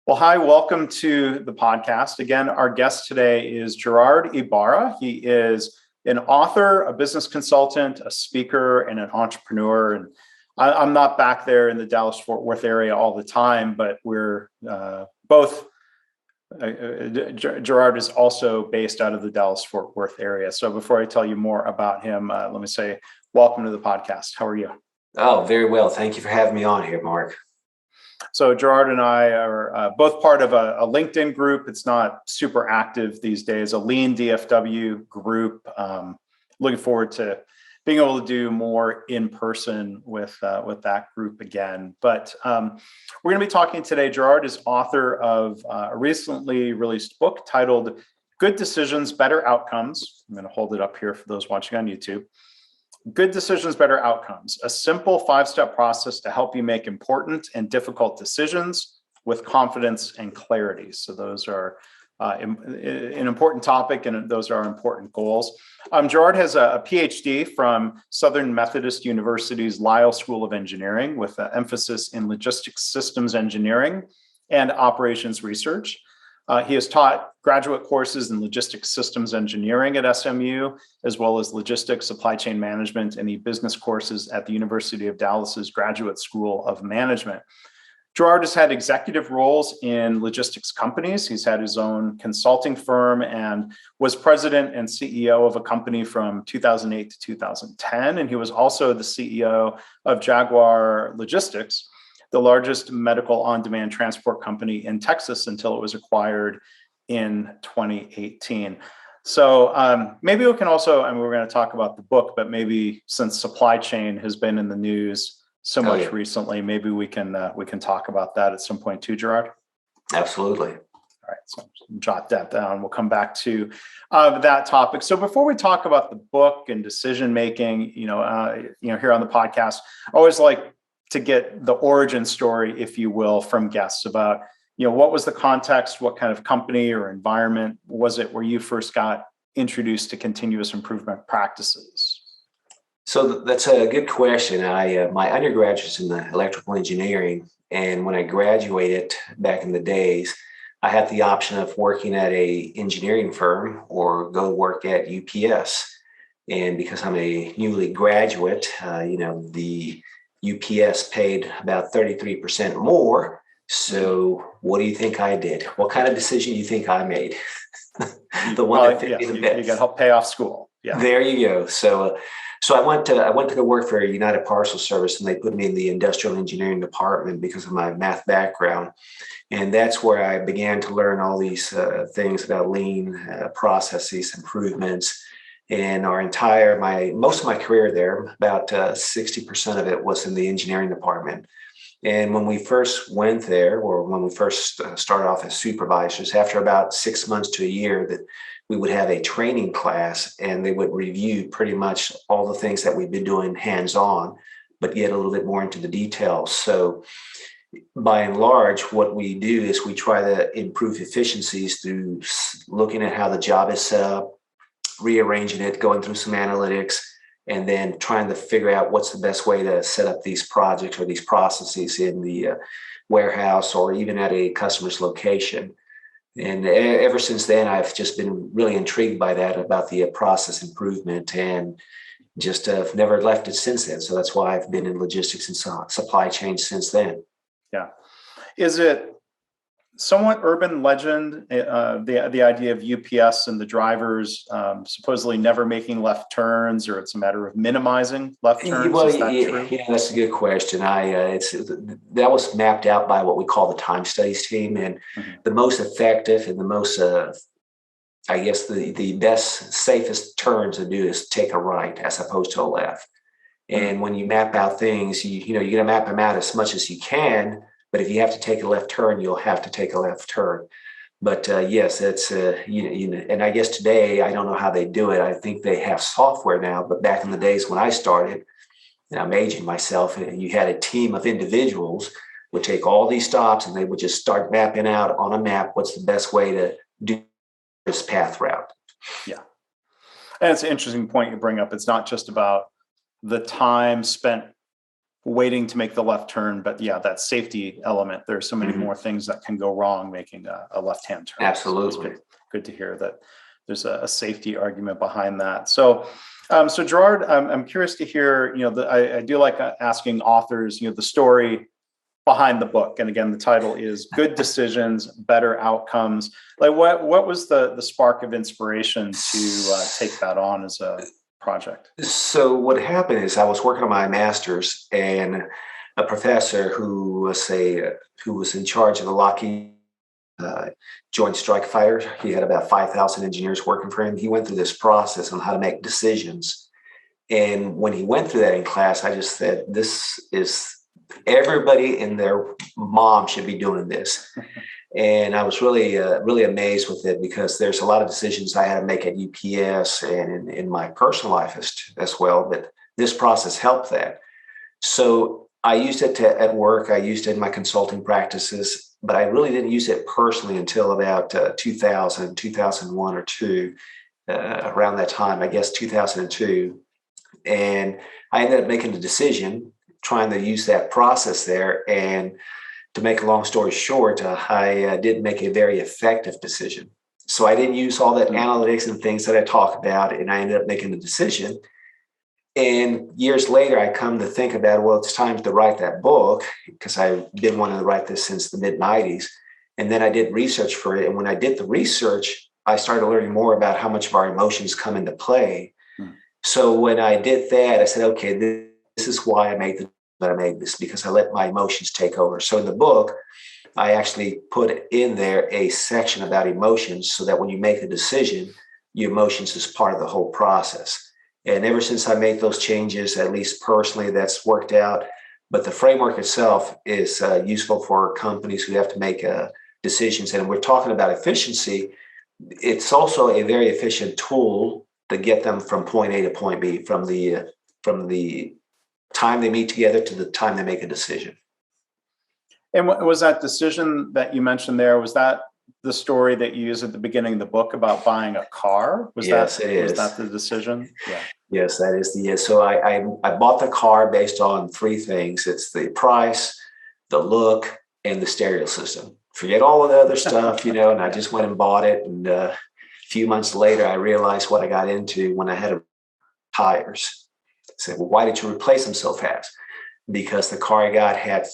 Well, hi, welcome to the podcast. Again, our guest today is Gerard Ibarra. He is an author, a business consultant, a speaker, and an entrepreneur. And I'm not back there in the Dallas-Fort Worth area all the time, but we're both. Gerard is also based out of the Dallas-Fort Worth area. So before I tell you more about him, let me say welcome to the podcast. How are you? Oh, very well. Thank you for having me on here, Mark. So Gerard and I are both part of a LinkedIn group. It's not super active these days, a lean DFW group. Looking forward to being able to do more in person with that group again. But we're going to be talking today. Gerard is author of a recently released book titled Good Decisions, Better Outcomes. I'm going to hold it up here for those watching on YouTube. Good Decisions, Better Outcomes, a simple 5-step process to help you make important and difficult decisions with confidence and clarity. So those are an important topic, and those are important goals. Gerard has a PhD from Southern Methodist University's Lyle School of Engineering with an emphasis in logistics systems engineering and operations research. He has taught graduate courses in logistics systems engineering at SMU, as well as logistics, supply chain management, and business courses at the University of Dallas's Graduate School of Management. Gerard has had executive roles in logistics companies. He's had his own consulting firm and was president and CEO of a company from 2008 to 2010. And he was also the CEO of Jaguar Logistics, the largest medical on-demand transport company in Texas until it was acquired in 2018. So maybe we can also, and we're going to talk about the book, but maybe since supply chain has been in the news so much recently, maybe we can talk about that at some point too, Gerard. Absolutely. All right, so jot that down. We'll come back to that topic. So before we talk about the book and decision making, here on the podcast, I always like to get the origin story, if you will, from guests about, what was the context, what kind of company or environment was it where you first got introduced to continuous improvement practices? So that's a good question. My undergraduate's in the electrical engineering, and when I graduated back in the days, I had the option of working at a engineering firm or go work at UPS. And because I'm a newly graduate, the UPS paid about 33% more. So what do you think I did? What kind of decision do you think I made? The one that fit me the best. You got to help pay off school. Yeah. There you go. So I went to go work for United Parcel Service, and they put me in the industrial engineering department because of my math background. And that's where I began to learn all these things about lean processes, improvements. And most of my career there, about 60% of it was in the engineering department. And when we first went there, or when we first started off as supervisors, after about 6 months to a year, that we would have a training class, and they would review pretty much all the things that we've been doing hands-on, but get a little bit more into the details. So by and large, what we do is we try to improve efficiencies through looking at how the job is set up, rearranging it, going through some analytics, and then trying to figure out what's the best way to set up these projects or these processes in the warehouse or even at a customer's location. And ever since then, I've just been really intrigued by that, about the process improvement, and just have never left it since then. So that's why I've been in logistics and supply chain since then. Yeah. Is it somewhat urban legend, the idea of UPS and the drivers supposedly never making left turns, or it's a matter of minimizing left turns? Well, Is that true? Yeah, that's a good question. That was mapped out by what we call the time studies team, and the most effective and the most, the best, safest turn to do is take a right as opposed to a left. And when you map out things, you're going to map them out as much as you can. But if you have to take a left turn, you'll have to take a left turn. But yes, it's and I guess today, I don't know how they do it. I think they have software now. But back in the days when I started, and I'm aging myself, and you had a team of individuals would take all these stops, and they would just start mapping out on a map what's the best way to do this path route. Yeah, and it's an interesting point you bring up. It's not just about the time spent waiting to make the left turn. But yeah, that safety element, there's so many more things that can go wrong making a left-hand turn. Absolutely. So good to hear that there's a safety argument behind that. So, so Gerard, I'm curious to hear, I do like asking authors, the story behind the book. And again, the title is Good Decisions, Better Outcomes. Like what was the spark of inspiration to take that on as a project? So what happened is I was working on my master's, and a professor who was in charge of the Lockheed Joint Strike Fighter. He had about 5,000 engineers working for him. He went through this process on how to make decisions. And when he went through that in class, I just said, this is everybody and their mom should be doing this. And I was really, really amazed with it, because there's a lot of decisions I had to make at UPS and in my personal life as well. But this process helped that. So I used it at work. I used it in my consulting practices, but I really didn't use it personally until about 2000, 2001 or two, around that time, I guess 2002. And I ended up making the decision, trying to use that process there. And to make a long story short, I did make a very effective decision. So I didn't use all that analytics and things that I talk about, and I ended up making the decision. And years later, I come to think about, well, it's time to write that book, because I've been wanting to write this since the mid-90s. And then I did research for it. And when I did the research, I started learning more about how much of our emotions come into play. So when I did that, I said, okay, this is why I made this, because I let my emotions take over. So in the book, I actually put in there a section about emotions, so that when you make a decision, your emotions is part of the whole process. And ever since I made those changes, at least personally, that's worked out. But the framework itself is useful for companies who have to make decisions. And we're talking about efficiency. It's also a very efficient tool to get them from point A to point B, from the time they meet together to the time they make a decision. And what was that decision that you mentioned there? Was that the story that you use at the beginning of the book about buying a car? Yes, it is. Was that the decision? Yeah. Yes, that is So I bought the car based on three things. It's the price, the look, and the stereo system. Forget all of the other stuff, and I just went and bought it. And a few months later, I realized what I got into when I had tires. I said, well, why did you replace them so fast? Because the car I got had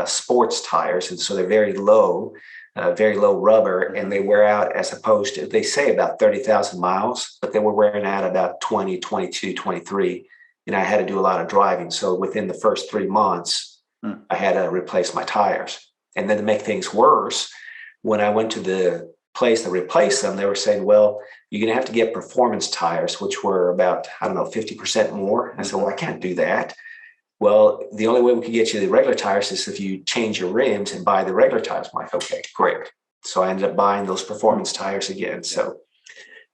sports tires, and so they're very low rubber, and they wear out, as opposed to, they say about 30,000 miles, but they were wearing out about 20, 22, 23. And I had to do a lot of driving. So within the first 3 months, I had to replace my tires. And then to make things worse, when I went to the place to replace them, they were saying, well, you're going to have to get performance tires, which were about, 50% more. I said, well, I can't do that. Well, the only way we could get you the regular tires is if you change your rims and buy the regular tires. I'm like, okay, great. So I ended up buying those performance tires again. So,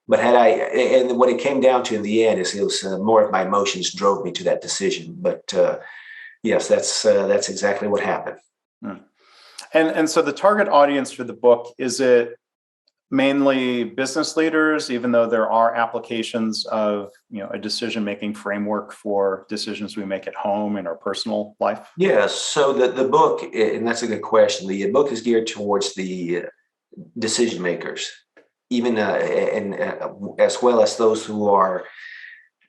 but and what it came down to in the end is it was more of my emotions drove me to that decision. But yes, that's exactly what happened. And so the target audience for the book, is it mainly business leaders, even though there are applications of a decision-making framework for decisions we make at home in our personal life? Yeah, so the book, and that's a good question, the book is geared towards the decision makers, even as well as those who are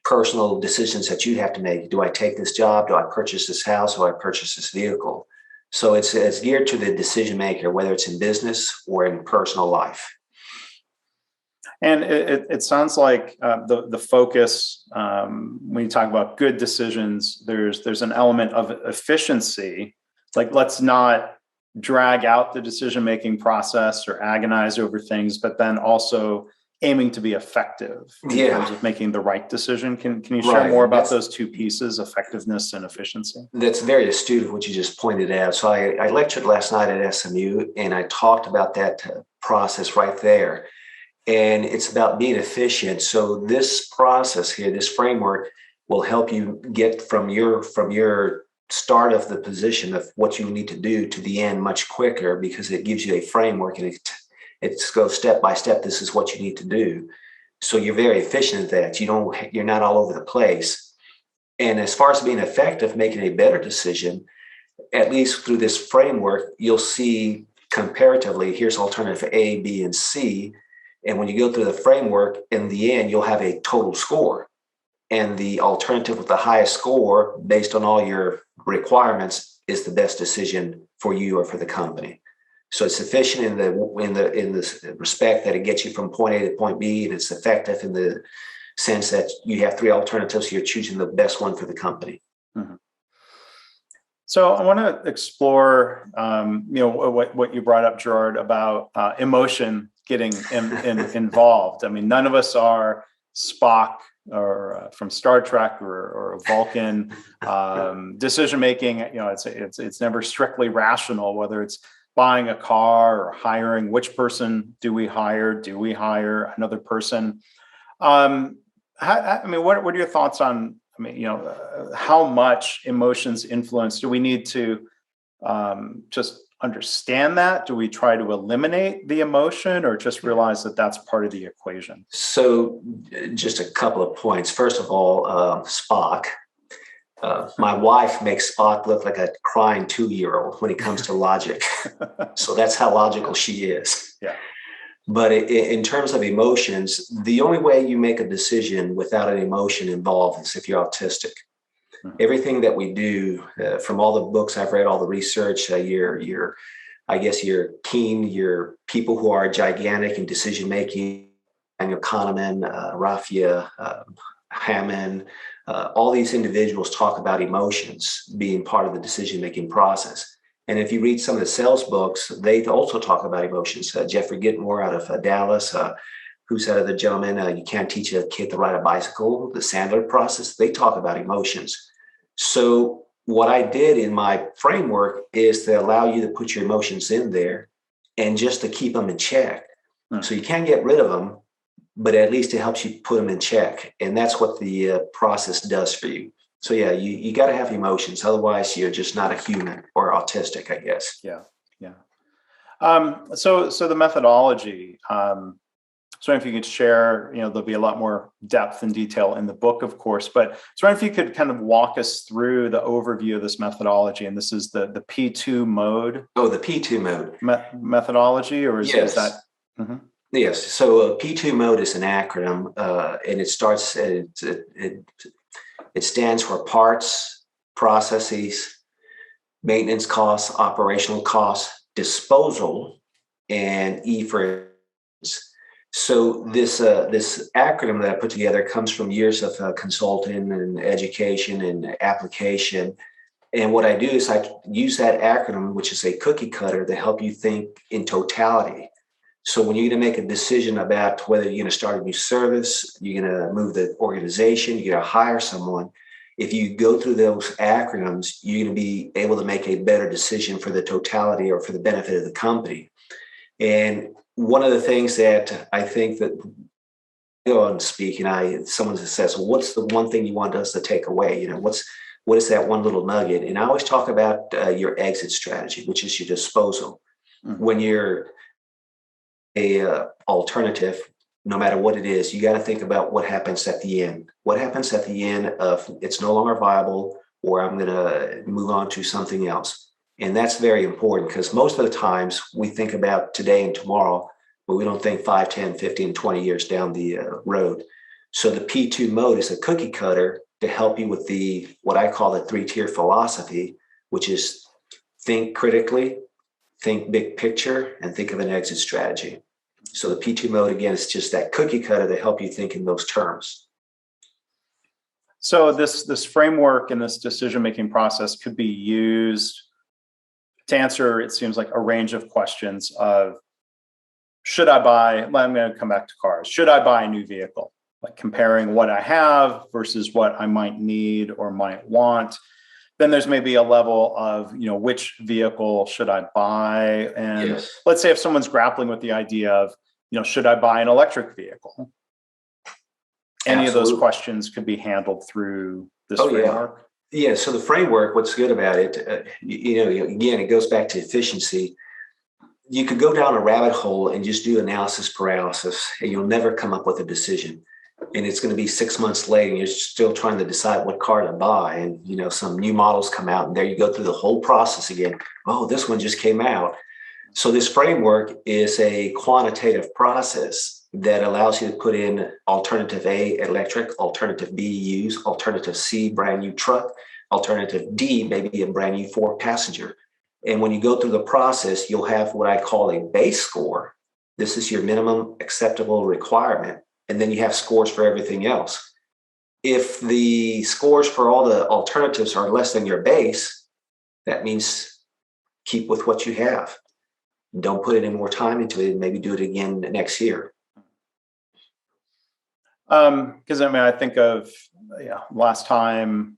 personal decisions that you have to make. Do I take this job? Do I purchase this house? Do I purchase this vehicle? So it's geared to the decision maker, whether it's in business or in personal life. And it sounds like the focus, when you talk about good decisions, there's an element of efficiency. Like, let's not drag out the decision-making process or agonize over things, but then also aiming to be effective in terms of making the right decision. Can you share more about those two pieces, effectiveness and efficiency? That's very astute of what you just pointed out. So I lectured last night at SMU, and I talked about that process right there. And it's about being efficient. So this process here, this framework, will help you get from your start of the position of what you need to do to the end much quicker, because it gives you a framework, and it goes step by step. This is what you need to do. So you're very efficient at that. You're not all over the place. And as far as being effective, making a better decision, at least through this framework, you'll see comparatively, here's alternative A, B, and C. And when you go through the framework, in the end, you'll have a total score. And the alternative with the highest score, based on all your requirements, is the best decision for you or for the company. So it's efficient in the respect that it gets you from point A to point B, and it's effective in the sense that you have three alternatives, so you're choosing the best one for the company. Mm-hmm. So I want to explore, what you brought up, Gerard, about emotion getting involved. I mean, none of us are Spock or from Star Trek or Vulcan. Decision making, it's never strictly rational. Whether it's buying a car or hiring, which person do we hire? Do we hire another person? What are your thoughts on? How much emotions influence? Do we need to just understand that? Do we try to eliminate the emotion, or just realize that that's part of the equation? So just a couple of points. First of all, Spock. My wife makes Spock look like a crying 2-year-old when it comes to logic. So that's how logical she is. Yeah. But in terms of emotions, the only way you make a decision without an emotion involved is if you're autistic. Mm-hmm. Everything that we do, from all the books I've read, all the research, your team, your people who are gigantic in decision making, Daniel Kahneman, Raffia, Hammond, all these individuals talk about emotions being part of the decision making process. And if you read some of the sales books, they also talk about emotions. Jeffrey Gitmore out of Dallas, who's that other gentleman? You can't teach a kid to ride a bicycle. The Sandler process, they talk about emotions. So what I did in my framework is to allow you to put your emotions in there and just to keep them in check. So you can't get rid of them, but at least it helps you put them in check. And that's what the process does for you. So yeah, you got to have emotions. Otherwise, you're just not a human or autistic, I guess. Yeah. So the methodology. So if you could share, there'll be a lot more depth and detail in the book, of course. But so if you could kind of walk us through the overview of this methodology, and this is the P2 mode. Oh, the P2 mode methodology, or is that? Mm-hmm. Yes. So P2 mode is an acronym, and it starts. It stands for parts, processes, maintenance costs, operational costs, disposal, and E for. So this acronym that I put together comes from years of consulting and education and application. And what I do is I use that acronym, which is a cookie cutter, to help you think in totality. So when you're going to make a decision about whether you're going to start a new service, you're going to move the organization, you're going to hire someone, if you go through those acronyms, you're going to be able to make a better decision for the totality or for the benefit of the company. And one of the things that I think that on speaking, someone says, well, what's the one thing you want us to take away? What is that one little nugget? And I always talk about your exit strategy, which is your disposal. Mm-hmm. When you're a alternative, no matter what it is, you got to think about what happens at the end. What happens at the end of it's no longer viable, or I'm going to move on to something else. And that's very important, because most of the times we think about today and tomorrow, but we don't think 5, 10, 15, 20 years down the road. So the P2 mode is a cookie cutter to help you with what I call the 3-tier philosophy, which is think critically, think big picture, and think of an exit strategy. So the P2 mode, again, is just that cookie cutter to help you think in those terms. So this framework and this decision-making process could be used to answer, it seems like, a range of questions of, should I buy, I'm going to come back to cars, should I buy a new vehicle? Like comparing what I have versus what I might need or might want. Then there's maybe a level of, which vehicle should I buy? And yes. Let's say if someone's grappling with the idea of, should I buy an electric vehigle? Any Absolutely. Of those questions could be handled through this framework. Yeah. So the framework, what's good about it, again, it goes back to efficiency. You could go down a rabbit hole and just do analysis paralysis, and you'll never come up with a decision. and it's going to be 6 months late and you're still trying to decide what car to buy. And, some new models come out and there you go through the whole process again. Oh, this one just came out. So this framework is a quantitative process that allows you to put in alternative A, electric, alternative B, used, alternative C, brand new truck, alternative D, maybe a brand new 4-passenger. And when you go through the process, you'll have what I call a base score. This is your minimum acceptable requirement. And then you have scores for everything else. If the scores for all the alternatives are less than your base, that means keep with what you have. Don't put any more time into it. Maybe do it again next year. Because I think of last time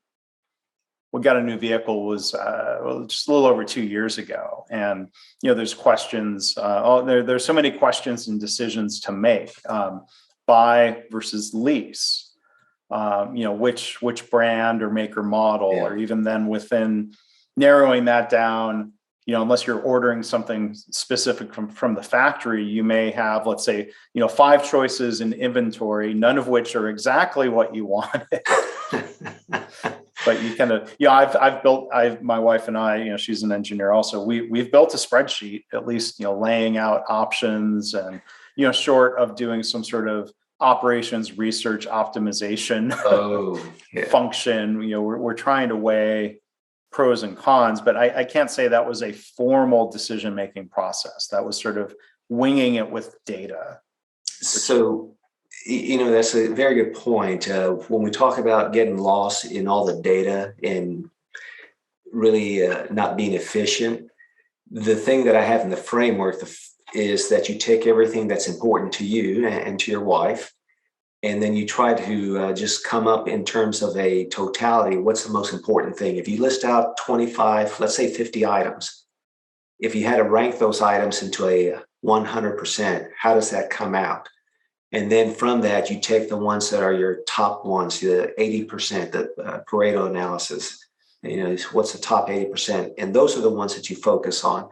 we got a new vehicle was just a little over 2 years ago, and there's questions. There's so many questions and decisions to make. Buy versus lease. Which brand or make or model, or even then within narrowing that down. Unless you're ordering something specific from the factory, you may have, let's say, 5 choices in inventory, none of which are exactly what you wanted. But you kind of, my wife and I, she's an engineer also. We've built a spreadsheet, at least, laying out options and, short of doing some sort of operations research optimization function. We're trying to weigh pros and cons, but I can't say that was a formal decision-making process. That was sort of winging it with data. So, that's a very good point. When we talk about getting lost in all the data and really not being efficient, the thing that I have in the framework is that you take everything that's important to you and to your wife, and then you try to just come up in terms of a totality. What's the most important thing? If you list out 25, let's say 50 items, if you had to rank those items into a 100%, how does that come out? And then from that, you take the ones that are your top ones, the 80%, the Pareto analysis. What's the top 80%? And those are the ones that you focus on.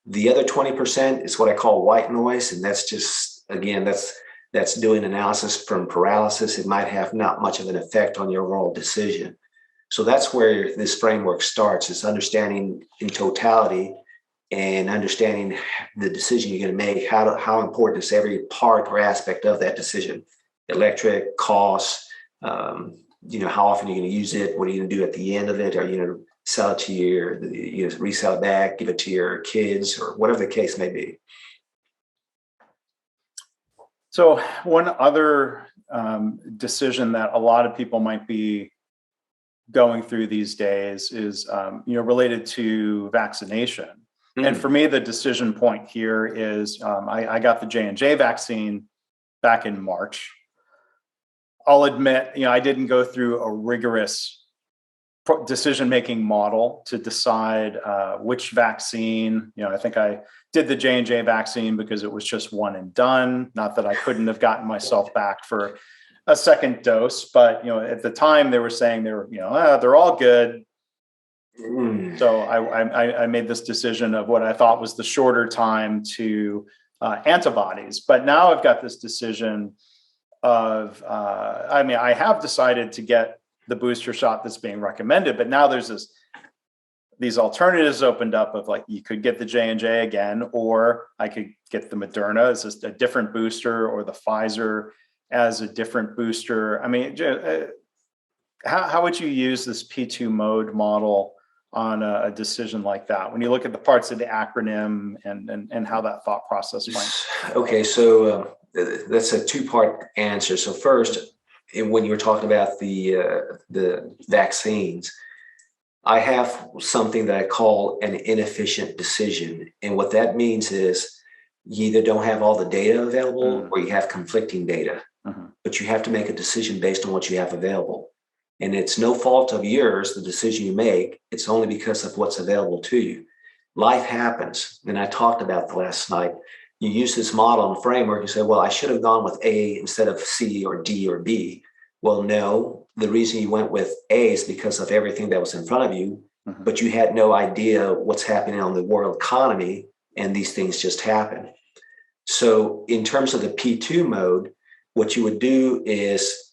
The other 20% is what I call white noise. And that's just, again, that's doing analysis from paralysis. It might have not much of an effect on your overall decision. So that's where this framework starts, is understanding in totality and understanding the decision you're going to make. How important is every part or aspect of that decision? Electric, cost, how often are you going to use it? What are you going to do at the end of it? Are you going to sell it to resell it back, give it to your kids, or whatever the case may be? So one other decision that a lot of people might be going through these days is, related to vaccination. Mm-hmm. And for me, the decision point here is I got the J&J vaccine back in March. I'll admit, I didn't go through a rigorous decision-making model to decide which vaccine. I think I did the J&J vaccine because it was just one and done. Not that I couldn't have gotten myself back for a second dose, but at the time they were saying they're all good. So I made this decision of what I thought was the shorter time to antibodies. But now I've got this decision of, I have decided to get the booster shot that's being recommended, but now there's these alternatives opened up of you could get the J&J again, or I could get the Moderna as a different booster, or the Pfizer as a different booster. How would you use this P2 mode model on a decision like that when you look at the parts of the acronym and how that thought process went? Okay, so that's a 2-part answer. So first, when you were talking about the vaccines, I have something that I call an inefficient decision. And what that means is you either don't have all the data available or you have conflicting data, but you have to make a decision based on what you have available. And it's no fault of yours, the decision you make. It's only because of what's available to you. Life happens. And I talked about the last night. You use this model and framework. You say, well, I should have gone with A instead of C or D or B. Well, no, the reason you went with A is because of everything that was in front of you, but you had no idea what's happening on the world economy, and these things just happen. So in terms of the P2 mode, what you would do is,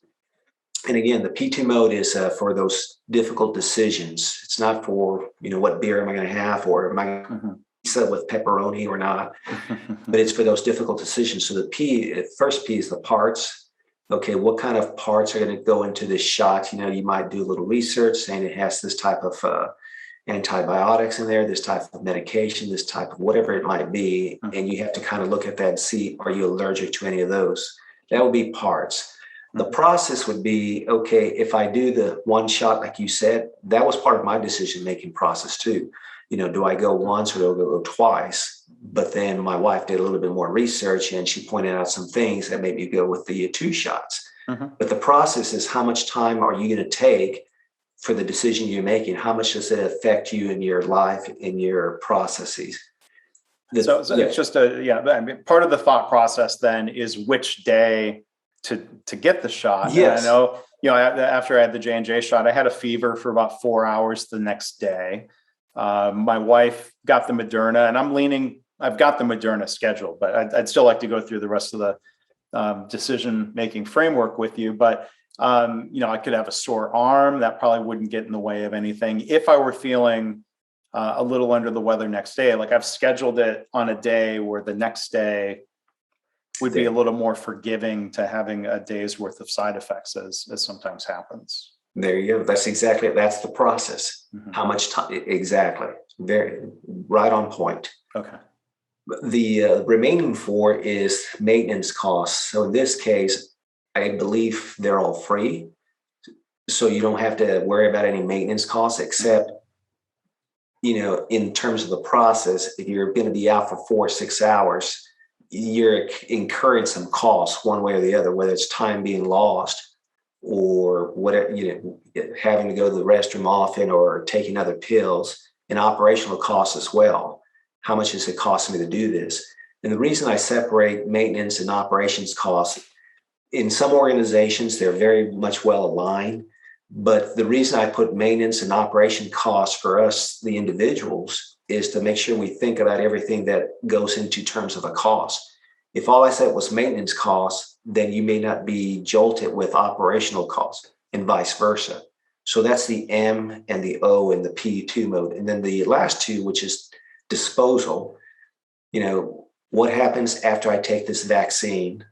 and again, the P2 mode is for those difficult decisions. It's not for, what beer am I going to have, or am I going to pizza with pepperoni or not, but it's for those difficult decisions. So the first P is the parts. Okay, what kind of parts are going to go into this shot? You might do a little research saying it has this type of antibiotics in there, this type of medication, this type of whatever it might be. And you have to kind of look at that and see, are you allergic to any of those? That would be parts. The process would be, okay, if I do the one shot, like you said, that was part of my decision-making process too. Do I go once or do I go twice? But then my wife did a little bit more research and she pointed out some things that made me go with the 2 shots. But the process is, how much time are you going to take for the decision you're making? How much does it affect you in your life, in your processes? So it's just part of the thought process then is which day to get the shot. Yes. And I know, after I had the J&J shot, I had a fever for about 4 hours the next day. My wife got the Moderna, and I've got the Moderna scheduled, but I'd still like to go through the rest of the decision-making framework with you. But, I could have a sore arm. That probably wouldn't get in the way of anything. If I were feeling a little under the weather next day, like I've scheduled it on a day where the next day would be a little more forgiving to having a day's worth of side effects, as sometimes happens. There you go. That's the process. How much time? Exactly. Very right on point. Okay. The remaining 4 is maintenance costs. So in this case, I believe they're all free. So you don't have to worry about any maintenance costs, except, in terms of the process, if you're going to be out for 4 or 6 hours, you're incurring some costs one way or the other, whether it's time being lost or whatever, having to go to the restroom often or taking other pills, and operational costs as well. How much is it costing me to do this? And the reason I separate maintenance and operations costs, in some organizations, they're very much well aligned. But the reason I put maintenance and operation costs for us, the individuals, is to make sure we think about everything that goes into terms of a cost. If all I said was maintenance costs, then you may not be jolted with operational costs, and vice versa. So that's the M and the O in the P2 mode. And then the last 2, which is disposal, what happens after I take this vaccine?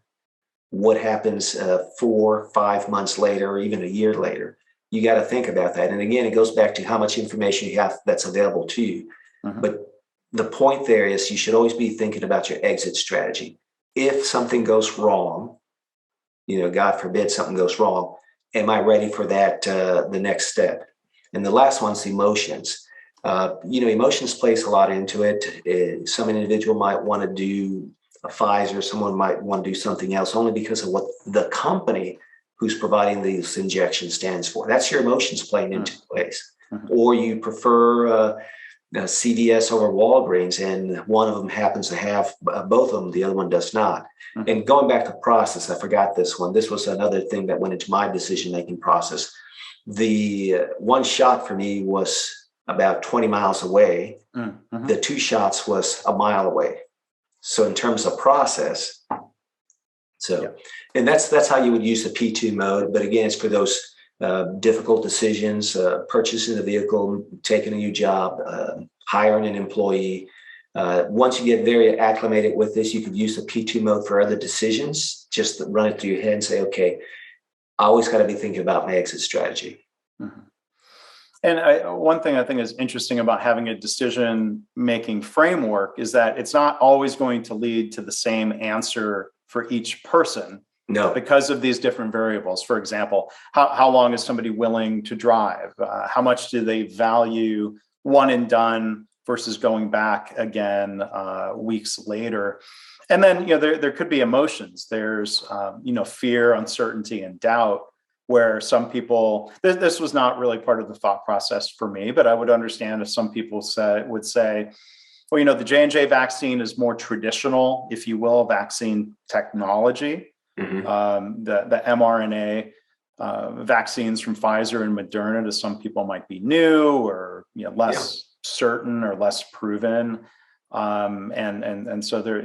What happens 4, 5 months later, or even a year later? You got to think about that. And again, it goes back to how much information you have that's available to you. But the point there is, you should always be thinking about your exit strategy. If something goes wrong, God forbid something goes wrong, am I ready for that, the next step? And the last one's emotions. Emotions plays a lot into it. Some individual might want to do a Pfizer, someone might want to do something else, only because of what the company who's providing these injections stands for. That's your emotions playing into place. Or you prefer CVS over Walgreens, and one of them happens to have both of them, the other one does not. And going back to process, I forgot this one. This was another thing that went into my decision-making process. The 1 shot for me was about 20 miles away. The 2 shots was a mile away. So in terms of process, and that's how you would use the P2 mode. But again, it's for those difficult decisions, purchasing a vehicle, taking a new job, hiring an employee. Once you get very acclimated with this, you could use the P2 mode for other decisions. Just run it through your head and say, okay, I always got to be thinking about my exit strategy. And one thing I think is interesting about having a decision-making framework is that it's not always going to lead to the same answer for each person. No. Because of these different variables. For example, how long is somebody willing to drive? How much do they value one and done versus going back again weeks later? And then, there could be emotions. There's, fear, uncertainty, and doubt, where some people, this was not really part of the thought process for me, but I would understand if some people would say, well, the J&J vaccine is more traditional, if you will, vaccine technology. The mRNA vaccines from Pfizer and Moderna to some people might be new or less certain or less proven. And so there,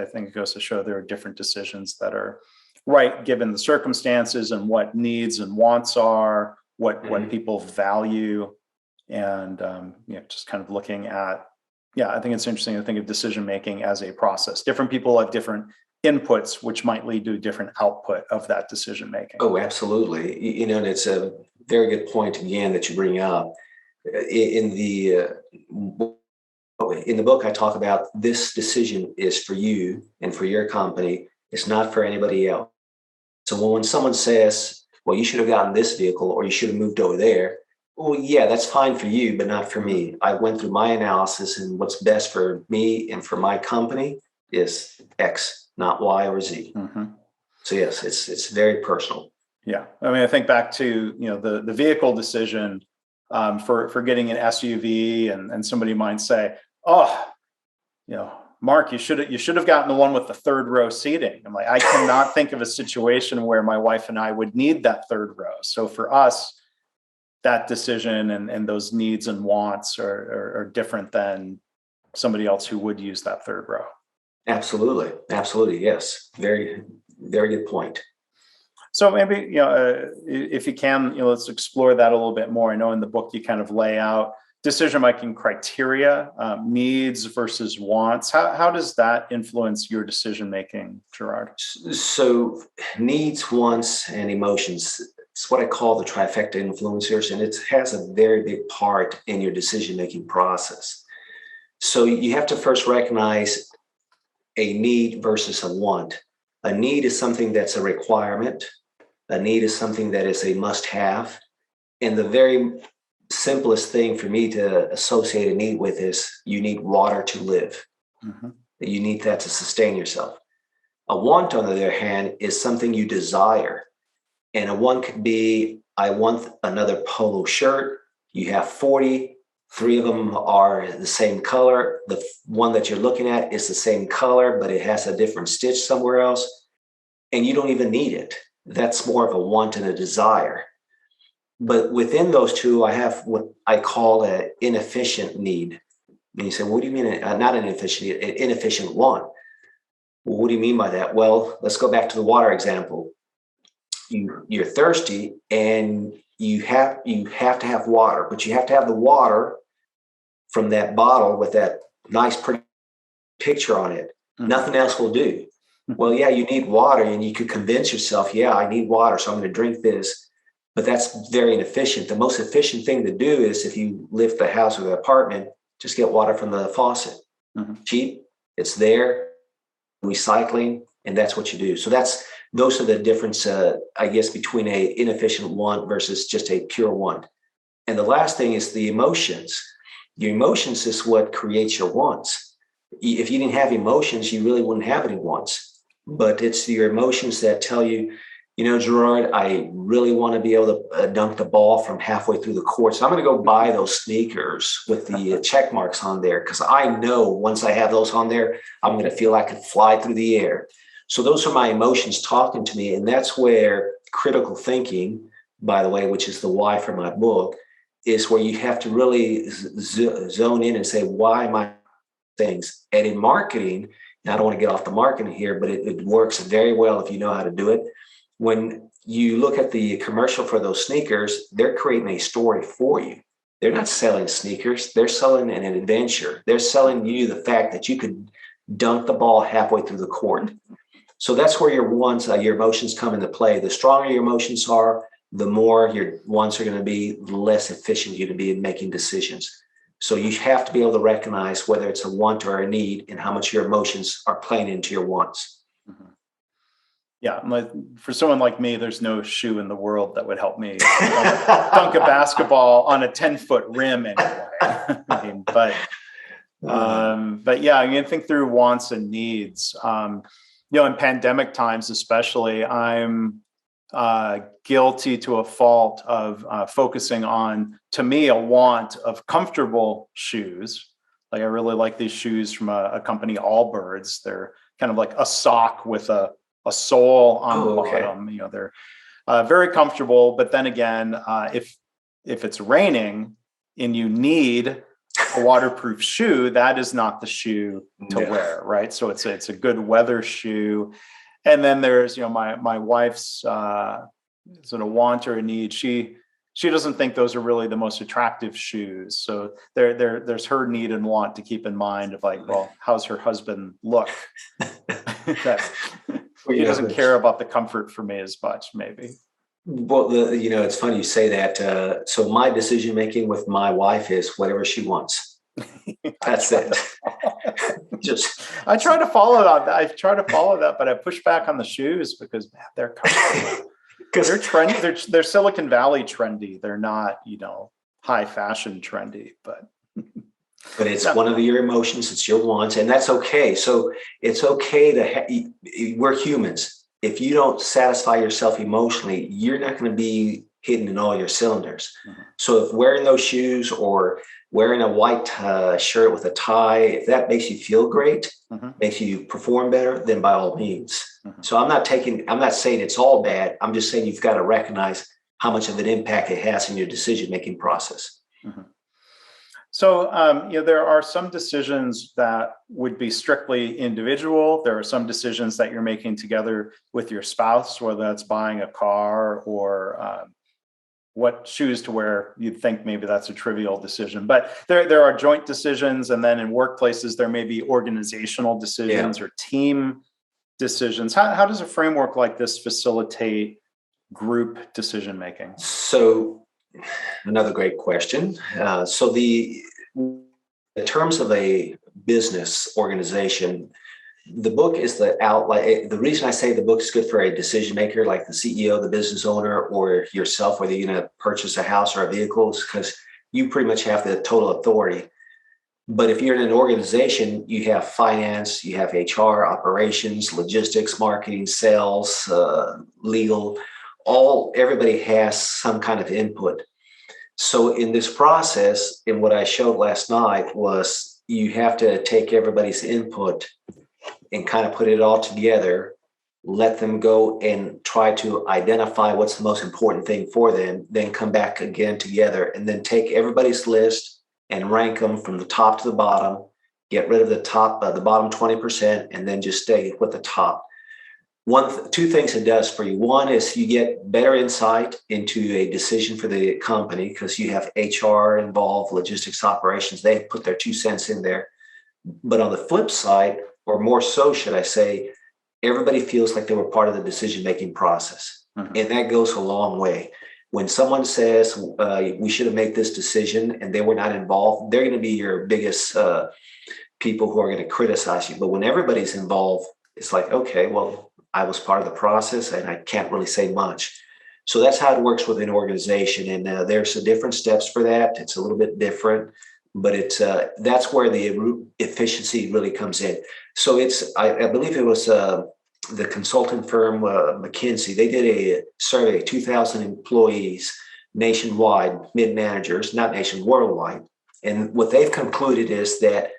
I think it goes to show there are different decisions that are right, given the circumstances and what needs and wants are, what people value, and just kind of looking at, I think it's interesting to think of decision making as a process. Different people have different inputs, which might lead to a different output of that decision making. Oh, absolutely. And it's a very good point again that you bring up. In the book, I talk about this decision is for you and for your company. It's not for anybody else. So when someone says, well, you should have gotten this vehicle or you should have moved over there, well, yeah, that's fine for you, but not for me. I went through my analysis, and what's best for me and for my company is X, not Y or Z. Mm-hmm. So yes, it's very personal. Yeah, I mean, I think back to the vehicle decision for getting an SUV, and somebody might say, oh, Mark, you should have gotten the one with the third row seating. I'm like, I cannot think of a situation where my wife and I would need that third row. So for us, that decision and those needs and wants are different than somebody else who would use that third row. Absolutely. Yes. Very, very good point. So maybe, if you can, let's explore that a little bit more. I know in the book you kind of lay out decision-making criteria, needs versus wants. How does that influence your decision-making, Gerard? So needs, wants, and emotions, it's what I call the trifecta influencers, and it has a very big part in your decision-making process. So you have to first recognize a need versus a want. A need is something that's a requirement. A need is something that is a must-have. And the very simplest thing for me to associate a need with is you need water to live. Mm-hmm. You need that to sustain yourself. A want, on the other hand, is something you desire. And a want could be, I want another polo shirt. You have 40, 3 of them are the same color. The one that you're looking at is the same color, but it has a different stitch somewhere else. And you don't even need it. That's more of a want and a desire. But within those two, I have what I call an inefficient need. And you say, what do you mean? Not an inefficient need, an inefficient want. Well, what do you mean by that? Well, let's go back to the water example. You're thirsty and you have to have water, but you have to have the water from that bottle with that nice, pretty picture on it. Mm-hmm. Nothing else will do. Well, yeah, you need water, and you could convince yourself, yeah, I need water, so I'm going to drink this. But that's very inefficient. The most efficient thing to do is, if you live the house or the apartment, just get water from the faucet. Mm-hmm. Cheap, it's there, recycling, and that's what you do. So those are the difference, I guess, between a inefficient want versus just a pure want. And the last thing is the emotions. Your emotions is what creates your wants. If you didn't have emotions, you really wouldn't have any wants. But it's your emotions that tell you, Gerard, I really want to be able to dunk the ball from halfway through the court. So I'm going to go buy those sneakers with the check marks on there, because I know once I have those on there, I'm going to feel I could fly through the air. So those are my emotions talking to me. And that's where critical thinking, by the way, which is the why for my book, is where you have to really zone in and say, why am I things? And in marketing, and I don't want to get off the marketing here, but it works very well if you know how to do it. When you look at the commercial for those sneakers, they're creating a story for you. They're not selling sneakers. They're selling an adventure. They're selling you the fact that you could dunk the ball halfway through the court. So that's where your wants, your emotions come into play. The stronger your emotions are, the more your wants are going to be, the less efficient you're going to be in making decisions. So you have to be able to recognize whether it's a want or a need and how much your emotions are playing into your wants. Mm-hmm. Yeah, for someone like me, there's no shoe in the world that would help me dunk a basketball on a 10-foot rim anyway. But yeah, I think through wants and needs. In pandemic times especially, I'm guilty to a fault of focusing on, to me, a want of comfortable shoes. Like, I really like these shoes from a company, Allbirds. They're kind of like a sock with a sole on the bottom. They're very comfortable. But then again, if it's raining and you need a waterproof shoe, that is not the shoe to wear, right? So it's a good weather shoe. And then there's, my wife's sort of want or need. She doesn't think those are really the most attractive shoes. So there's her need and want to keep in mind of like, well, how's her husband look? That he doesn't care about the comfort for me as much, maybe. Well, it's funny you say that. So my decision making with my wife is whatever she wants. That's it. I try to follow that. But I push back on the shoes because man, they're comfortable. They're trendy. They're Silicon Valley trendy. They're not, high fashion trendy, but it's one of your emotions. It's your wants, and that's okay. So it's okay we're humans. If you don't satisfy yourself emotionally, you're not going to be hitting in all your cylinders. Mm-hmm. So if wearing those shoes or wearing a white shirt with a tie, if that makes you feel great, mm-hmm. makes you perform better, then by all means. Mm-hmm. So I'm not saying it's all bad. I'm just saying you've got to recognize how much of an impact it has in your decision-making process. Mm-hmm. So, there are some decisions that would be strictly individual. There are some decisions that you're making together with your spouse, whether that's buying a car or what shoes to wear. You'd think maybe that's a trivial decision, but there are joint decisions. And then in workplaces, there may be organizational decisions or team decisions. How does a framework like this facilitate group decision making? So another great question. In terms of a business organization, the book is the outline. The reason I say the book is good for a decision maker like the CEO, the business owner, or yourself, whether you're going to purchase a house or a vehicle, is because you pretty much have the total authority. But if you're in an organization, you have finance, you have HR, operations, logistics, marketing, sales, legal. Everybody has some kind of input. So in this process, in what I showed last night was you have to take everybody's input and kind of put it all together, let them go and try to identify what's the most important thing for them, then come back again together and then take everybody's list and rank them from the top to the bottom, get rid of the bottom 20%, and then just stay with the top. Two things it does for you. One is you get better insight into a decision for the company because you have HR involved, logistics operations. They put their 2 cents in there. But on the flip side, or more so, should I say, everybody feels like they were part of the decision-making process. Mm-hmm. And that goes a long way. When someone says we should have made this decision and they were not involved, they're going to be your biggest people who are going to criticize you. But when everybody's involved, it's like, okay, well, I was part of the process and I can't really say much. So that's how it works with an organization. And there's different steps for that. It's a little bit different, but that's where the efficiency really comes in. So I believe it was the consultant firm, McKinsey. They did a survey, 2,000 employees nationwide, mid-managers, not worldwide. And what they've concluded is that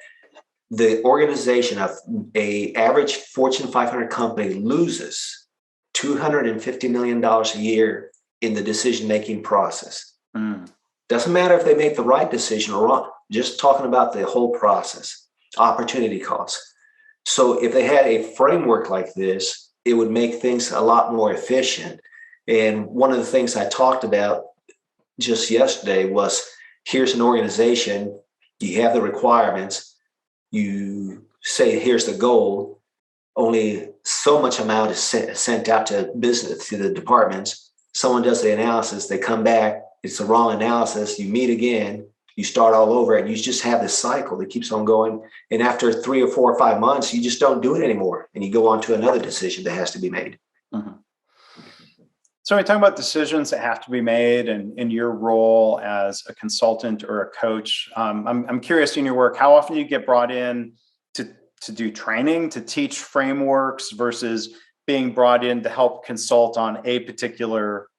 the organization of a average Fortune 500 company loses $250 million a year in the decision-making process. Mm. Doesn't matter if they make the right decision or wrong, just talking about the whole process, opportunity costs. So if they had a framework like this, it would make things a lot more efficient. And one of the things I talked about just yesterday was, here's an organization, you have the requirements, you say, here's the goal, only so much amount is sent out to the departments. Someone does the analysis, they come back, it's the wrong analysis, you meet again, you start all over, and you just have this cycle that keeps on going. And after 3 or 4 or 5 months, you just don't do it anymore. And you go on to another decision that has to be made. Mm-hmm. So when we talk about decisions that have to be made and in your role as a consultant or a coach, I'm curious in your work, how often you get brought in to do training, to teach frameworks versus being brought in to help consult on a particular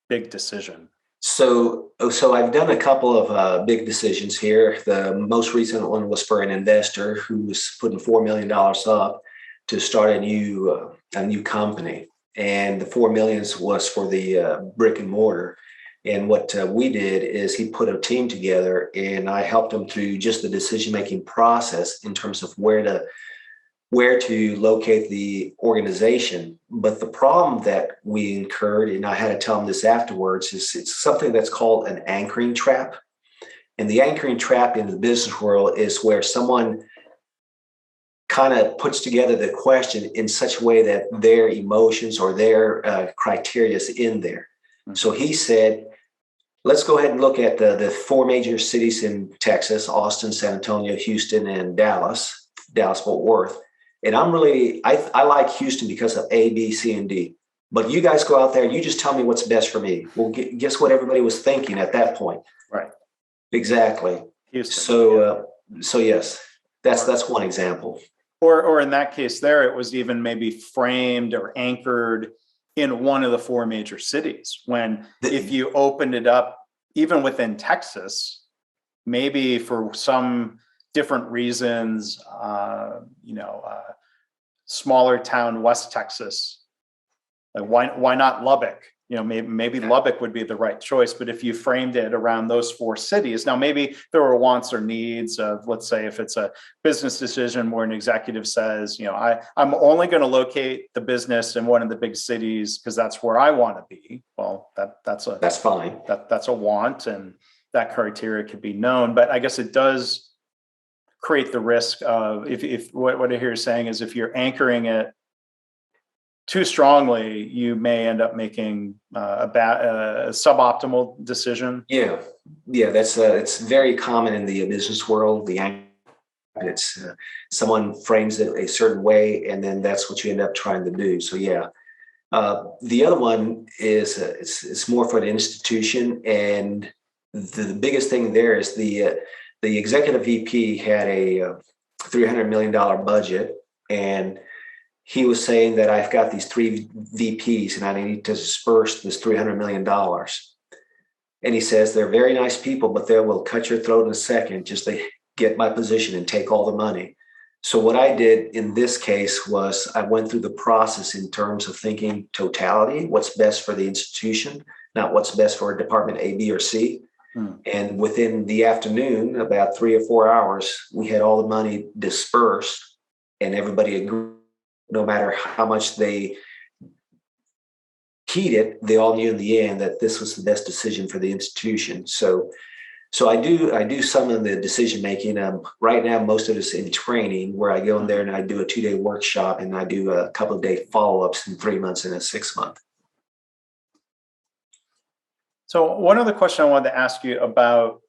big decision? So I've done a couple of big decisions here. The most recent one was for an investor who was putting $4 million up to start a new company. And the $4 million was for the brick and mortar. And what we did is he put a team together and I helped him through just the decision-making process in terms of where where to locate the organization. But the problem that we incurred, and I had to tell them this afterwards, is it's something that's called an anchoring trap. And the anchoring trap in the business world is where someone kind of puts together the question in such a way that their emotions or their criteria is in there. Mm-hmm. So he said, let's go ahead and look at the four major cities in Texas: Austin, San Antonio, Houston, and Dallas-Fort Worth. And I like Houston because of A, B, C, and D. But you guys go out there and you just tell me what's best for me. Well, guess what everybody was thinking at that point? Right. Exactly. Houston. So yes, that's one example. Or in that case there, it was even maybe framed or anchored in one of the four major cities. When if you opened it up, even within Texas, maybe for some different reasons, smaller town, West Texas, like why not Lubbock? Maybe Lubbock would be the right choice, but if you framed it around those four cities, now maybe there were wants or needs of, let's say, if it's a business decision where an executive says, I'm only going to locate the business in one of the big cities because that's where I want to be. Well, that's fine. That's a want, and that criteria could be known. But I guess it does create the risk of if what I hear you saying is if you're anchoring it too strongly, you may end up making a suboptimal decision. Yeah, that's it's very common in the business world. It's someone frames it a certain way, and then that's what you end up trying to do. So yeah, the other one is it's more for the institution, and the biggest thing there is the executive VP had a $300 million budget, and he was saying that I've got these three VPs and I need to disperse this $300 million. And he says, they're very nice people, but they will cut your throat in a second just to get my position and take all the money. So what I did in this case was I went through the process in terms of thinking totality, what's best for the institution, not what's best for department A, B, or C. And within the afternoon, about 3 or 4 hours, we had all the money dispersed, and everybody agreed. No matter how much they keyed it, they all knew in the end that this was the best decision for the institution. So I do some of the decision making. Right now, most of it's in training, where I go in there and I do a 2-day workshop and I do a couple of day follow-ups in 3 months and a 6 month. So one other question I wanted to ask you about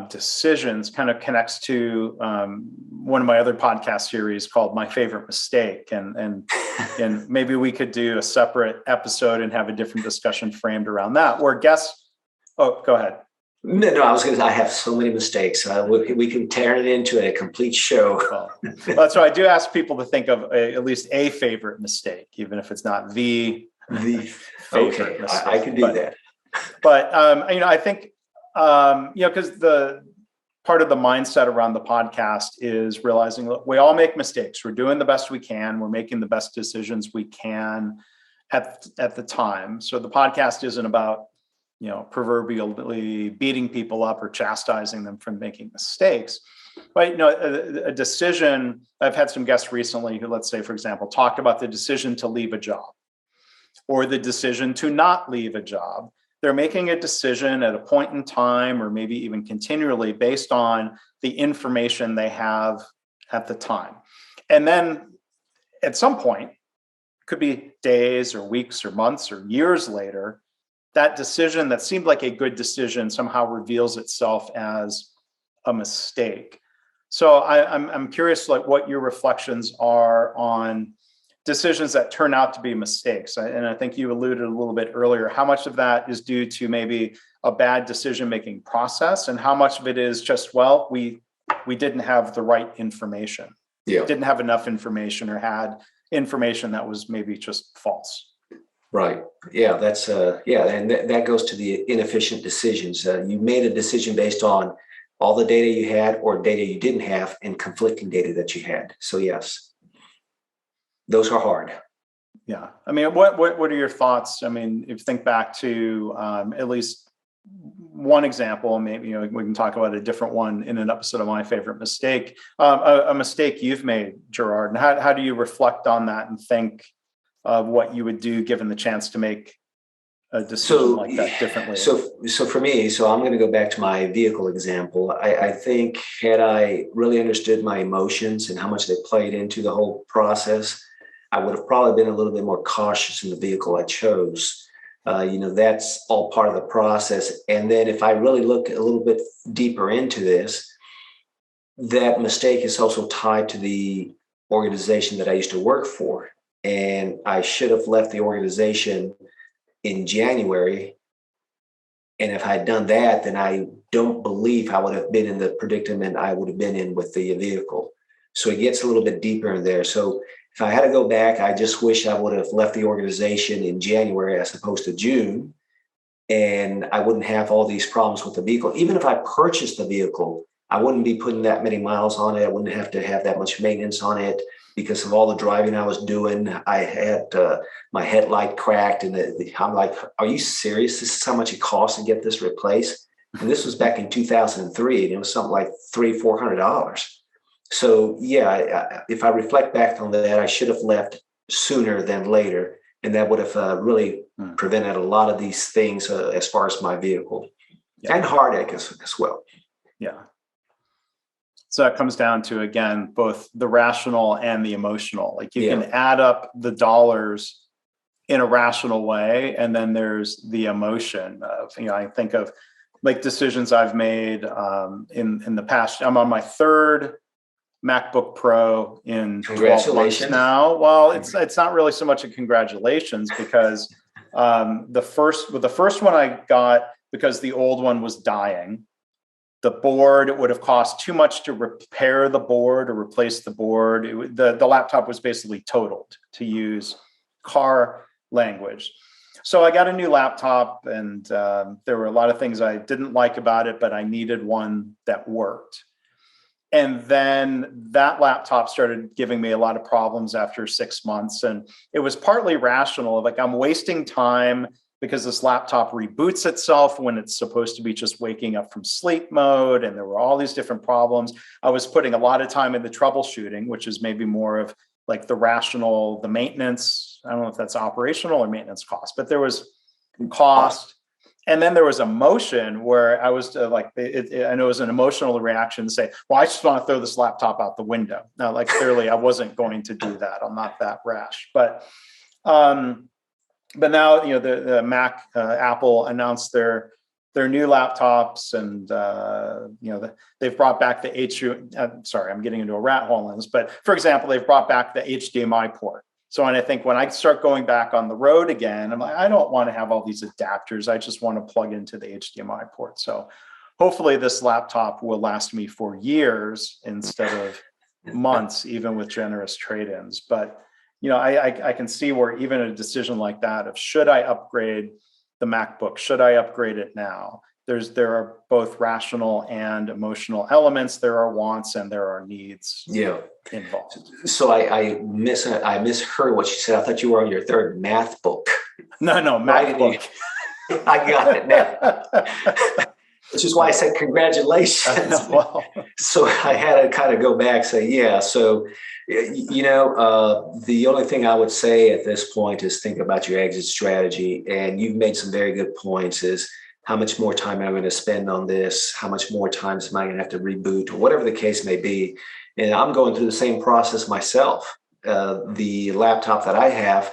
decisions kind of connects to one of my other podcast series called My Favorite Mistake. And maybe we could do a separate episode and have a different discussion framed around that, where guests, go ahead. No, I was going to say, I have so many mistakes. We can tear it into a complete show. Well, that's why I do ask people to think of at least a favorite mistake, even if it's not the favorite mistake. I can do that. But, I think, because the part of the mindset around the podcast is realizing, look, we all make mistakes. We're doing the best we can. We're making the best decisions we can at the time. So the podcast isn't about, proverbially beating people up or chastising them for making mistakes. But, a decision, I've had some guests recently who, let's say, for example, talked about the decision to leave a job or the decision to not leave a job. They're making a decision at a point in time, or maybe even continually, based on the information they have at the time. And then at some point, could be days or weeks or months or years later, that decision that seemed like a good decision somehow reveals itself as a mistake. So I'm curious, like, what your reflections are on decisions that turn out to be mistakes. And I think you alluded a little bit earlier, how much of that is due to maybe a bad decision-making process, and how much of it is just, well, we didn't have the right information. Didn't have enough information, or had information that was maybe just false. Right. Yeah, that's and that goes to the inefficient decisions. You made a decision based on all the data you had or data you didn't have, and conflicting data that you had. So yes, those are hard. Yeah. I mean, what are your thoughts? I mean, if you think back to at least one example, maybe we can talk about a different one in an episode of My Favorite Mistake. A mistake you've made, Gerard, and how do you reflect on that and think of what you would do given the chance to make a decision like that differently? So for me, I'm going to go back to my vehicle example. I think had I really understood my emotions and how much they played into the whole process, I would have probably been a little bit more cautious in the vehicle I chose. That's all part of the process. And then if I really look a little bit deeper into this, that mistake is also tied to the organization that I used to work for. And I should have left the organization in January. And if I'd done that, then I don't believe I would have been in the predicament I would have been in with the vehicle. So it gets a little bit deeper in there. So if I had to go back, I just wish I would have left the organization in January as opposed to June. And I wouldn't have all these problems with the vehicle. Even if I purchased the vehicle, I wouldn't be putting that many miles on it. I wouldn't have to have that much maintenance on it because of all the driving I was doing. I had my headlight cracked, and I'm like, are you serious? This is how much it costs to get this replaced? And this was back in 2003, and it was something like $300-400. So yeah, if I reflect back on that, I should have left sooner than later, and that would have really prevented a lot of these things as far as my vehicle and heartache as well. Yeah. So that comes down to, again, both the rational and the emotional. Like you can add up the dollars in a rational way, and then there's the emotion of, I think of like decisions I've made in the past. I'm on my third MacBook Pro in 12 months now. Well, it's not really so much a congratulations because the first one I got because the old one was dying. The board, it would have cost too much to repair the board or replace the board. The laptop was basically totaled, to use car language. So I got a new laptop, and there were a lot of things I didn't like about it, but I needed one that worked. And then that laptop started giving me a lot of problems after 6 months. And it was partly rational, like I'm wasting time because this laptop reboots itself when it's supposed to be just waking up from sleep mode. And there were all these different problems. I was putting a lot of time into troubleshooting, which is maybe more of like the rational, the maintenance. I don't know if that's operational or maintenance cost, but there was cost. And then there was emotion where I was I know it was an emotional reaction to say, well, I just want to throw this laptop out the window. Now, like clearly I wasn't going to do that. I'm not that rash, but now, the Mac, Apple announced their new laptops, and they've brought back the sorry, I'm getting into a rat hole on this, but for example, they've brought back the HDMI port. So, and I think when I start going back on the road again, I'm like, I don't want to have all these adapters. I just want to plug into the HDMI port. So hopefully this laptop will last me for years instead of months, even with generous trade-ins. But, I can see where even a decision like that of should I upgrade the MacBook? Should I upgrade it now? There are both rational and emotional elements. There are wants and there are needs involved. So I misheard what you said. I thought you were on your third math book. No, MacBook. I got it now. Which is why I said congratulations. Well. So I had to kind of go back and say, yeah. So, the only thing I would say at this point is think about your exit strategy. And you've made some very good points is, how much more time am I going to spend on this? How much more time am I going to have to reboot, or whatever the case may be? And I'm going through the same process myself. The laptop that I have,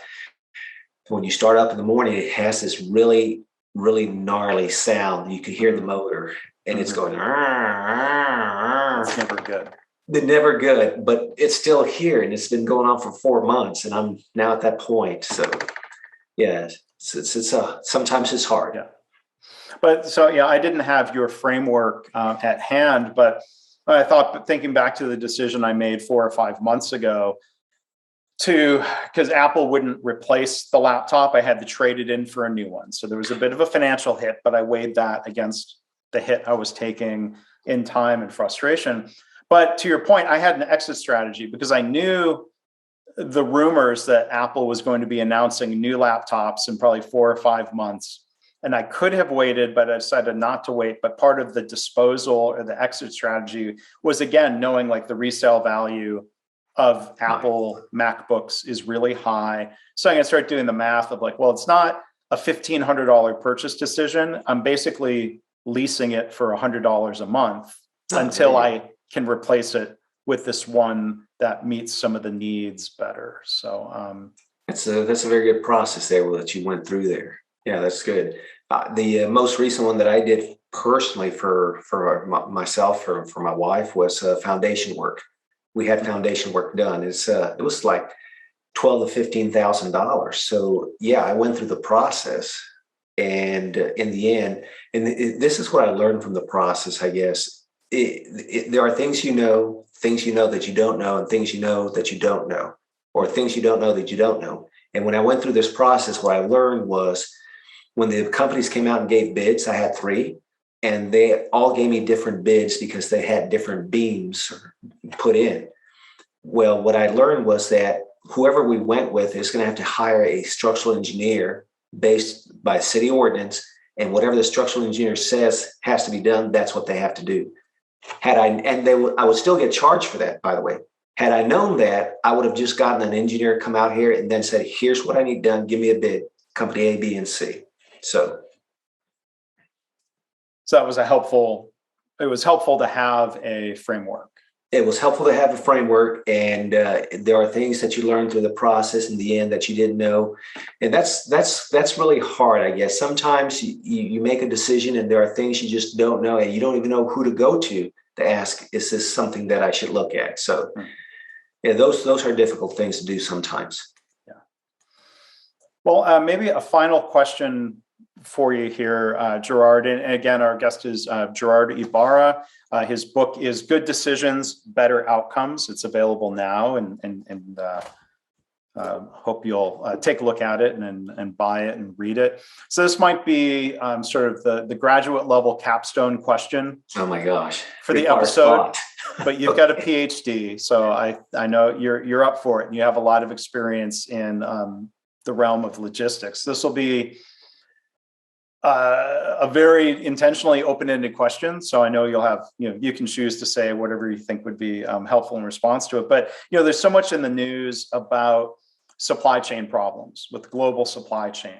when you start up in the morning, it has this really, really gnarly sound. You can hear the motor, and it's going. It's never good. They're never good, but it's still here, and it's been going on for 4 months, and I'm now at that point. So, yeah, sometimes it's hard. Yeah. But so, I didn't have your framework at hand, but I thought, thinking back to the decision I made 4 or 5 months ago because Apple wouldn't replace the laptop, I had to trade it in for a new one. So there was a bit of a financial hit, but I weighed that against the hit I was taking in time and frustration. But to your point, I had an exit strategy because I knew the rumors that Apple was going to be announcing new laptops in probably 4 or 5 months And I could have waited, but I decided not to wait. But part of the disposal or the exit strategy was, again, knowing like the resale value of Apple MacBooks is really high. So I'm going to start doing the math of like, well, it's not a $1,500 purchase decision. I'm basically leasing it for $100 a month until I can replace it with this one that meets some of the needs better. So that's a very good process there that you went through there. Yeah, that's good. The most recent one that I did personally for myself, for my wife, was foundation work. We had foundation work done. It was like $12,000 to $15,000. So yeah, I went through the process, and in the end, and this is what I learned from the process, I guess. There are things you know that you don't know, and things you know that you don't know, or things you don't know that you don't know. And when I went through this process, what I learned was when the companies came out and gave bids, I had 3, and they all gave me different bids because they had different beams put in. Well, what I learned was that whoever we went with is going to have to hire a structural engineer based by city ordinance, and whatever the structural engineer says has to be done, that's what they have to do. I would still get charged for that, by the way. Had I known that, I would have just gotten an engineer come out here and then said, here's what I need done. Give me a bid, company A, B, and C. So it was helpful to have a framework. It was helpful to have a framework, and there are things that you learn through the process in the end that you didn't know. And that's really hard, I guess. Sometimes you make a decision and there are things you just don't know, and you don't even know who to go to ask, is this something that I should look at? So yeah, those are difficult things to do sometimes. Yeah. Well, maybe a final question for you here, Gerard. And again, our guest is Gerard Ibarra. His book is Good Decisions, Better Outcomes. It's available now, and hope you'll take a look at it and buy it and read it. So this might be sort of the graduate level capstone question. Oh my gosh! For the episode, but you've got a PhD, so I know you're up for it, and you have a lot of experience in the realm of logistics. This will be a very intentionally open-ended question. So I know you'll have, you can choose to say whatever you think would be helpful in response to it. But, there's so much in the news about supply chain problems with global supply chain.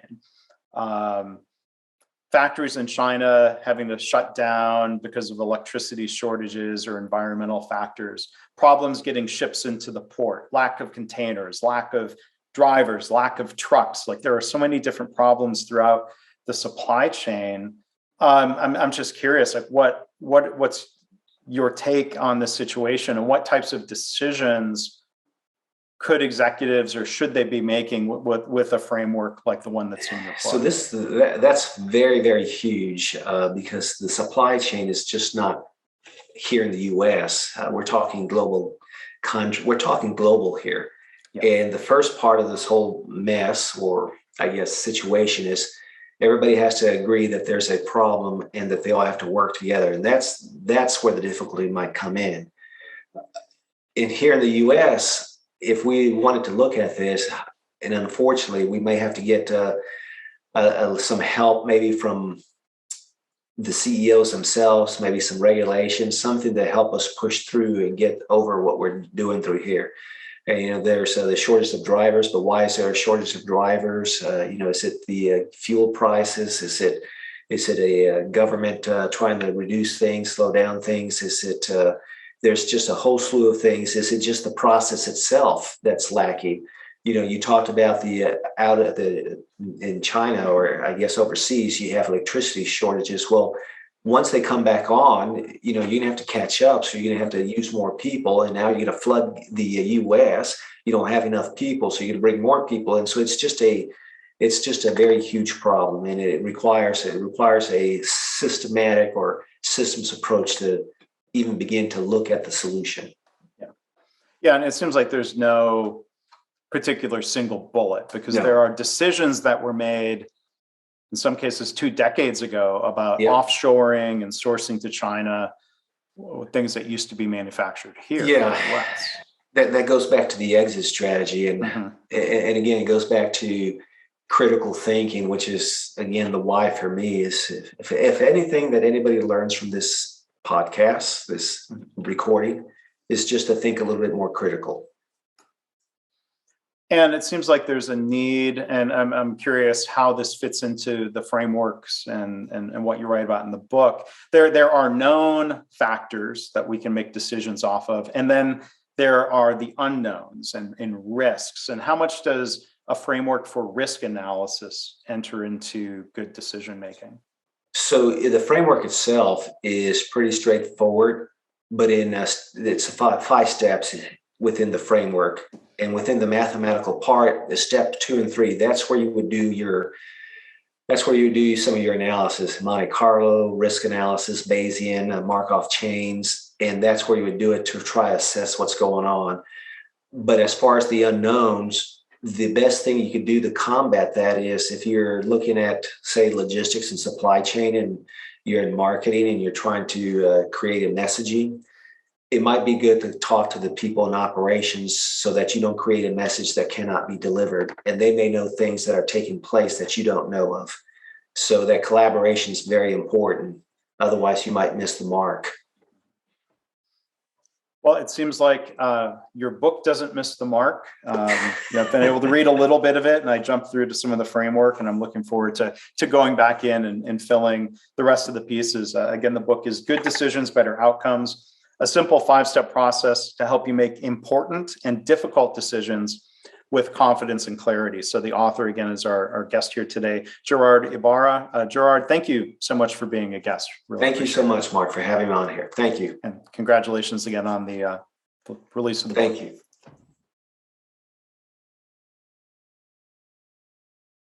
Factories in China having to shut down because of electricity shortages or environmental factors, problems getting ships into the port, lack of containers, lack of drivers, lack of trucks. Like there are so many different problems throughout the supply chain. I'm just curious, like what's your take on this situation, and what types of decisions could executives or should they be making with a framework like the one that's in your book? So that's very, very huge because the supply chain is just not here in the U.S. We're talking global. We're talking global here, and the first part of this whole mess, or I guess situation, is everybody has to agree that there's a problem and that they all have to work together. And that's where the difficulty might come in. And here in the US, if we wanted to look at this, and unfortunately, we may have to get some help maybe from the CEOs themselves, maybe some regulations, something to help us push through and get over what we're doing through here. And there's the shortage of drivers, but why is there a shortage of drivers? Is it the fuel prices? Is it a government trying to reduce things, slow down things? Is it there's just a whole slew of things? Is it just the process itself that's lacking? You talked about in China, or I guess overseas, you have electricity shortages. Well, once they come back on, you're going to have to catch up. So you're going to have to use more people. And now you're going to flood the US. You don't have enough people. So you're going to bring more people in. So it's just a very huge problem. And it requires a systematic or systems approach to even begin to look at the solution. Yeah. And it seems like there's no particular single bullet, because there are decisions that were made in some cases 2 decades ago about offshoring and sourcing to China, things that used to be manufactured here. Yeah, that goes back to the exit strategy. And again, it goes back to critical thinking, which is, again, the why for me is if anything that anybody learns from this podcast, this recording, is just to think a little bit more critical. And it seems like there's a need, and I'm curious how this fits into the frameworks and what you write about in the book. There are known factors that we can make decisions off of, and then there are the unknowns and risks. And how much does a framework for risk analysis enter into good decision making? So the framework itself is pretty straightforward, but it's 5 steps within the framework. And within the mathematical part, the step 2 and 3, that's where you would do some of your analysis, Monte Carlo, risk analysis, Bayesian, Markov chains, and that's where you would do it to try to assess what's going on. But as far as the unknowns, the best thing you could do to combat that is if you're looking at, say, logistics and supply chain, and you're in marketing and you're trying to create a messaging, it might be good to talk to the people in operations so that you don't create a message that cannot be delivered. And they may know things that are taking place that you don't know of. So that collaboration is very important. Otherwise, you might miss the mark. Well, it seems like your book doesn't miss the mark. I've been able to read a little bit of it, and I jumped through to some of the framework, and I'm looking forward to going back in and filling the rest of the pieces. Again, the book is Good Decisions, Better Outcomes, a simple 5-step process to help you make important and difficult decisions with confidence and clarity. So the author, again, is our guest here today, Gerard Ibarra. Gerard, thank you so much for being a guest. Really thank you so much, Mark, for having me on here. Thank you. And congratulations again on the release of the book. Thank you.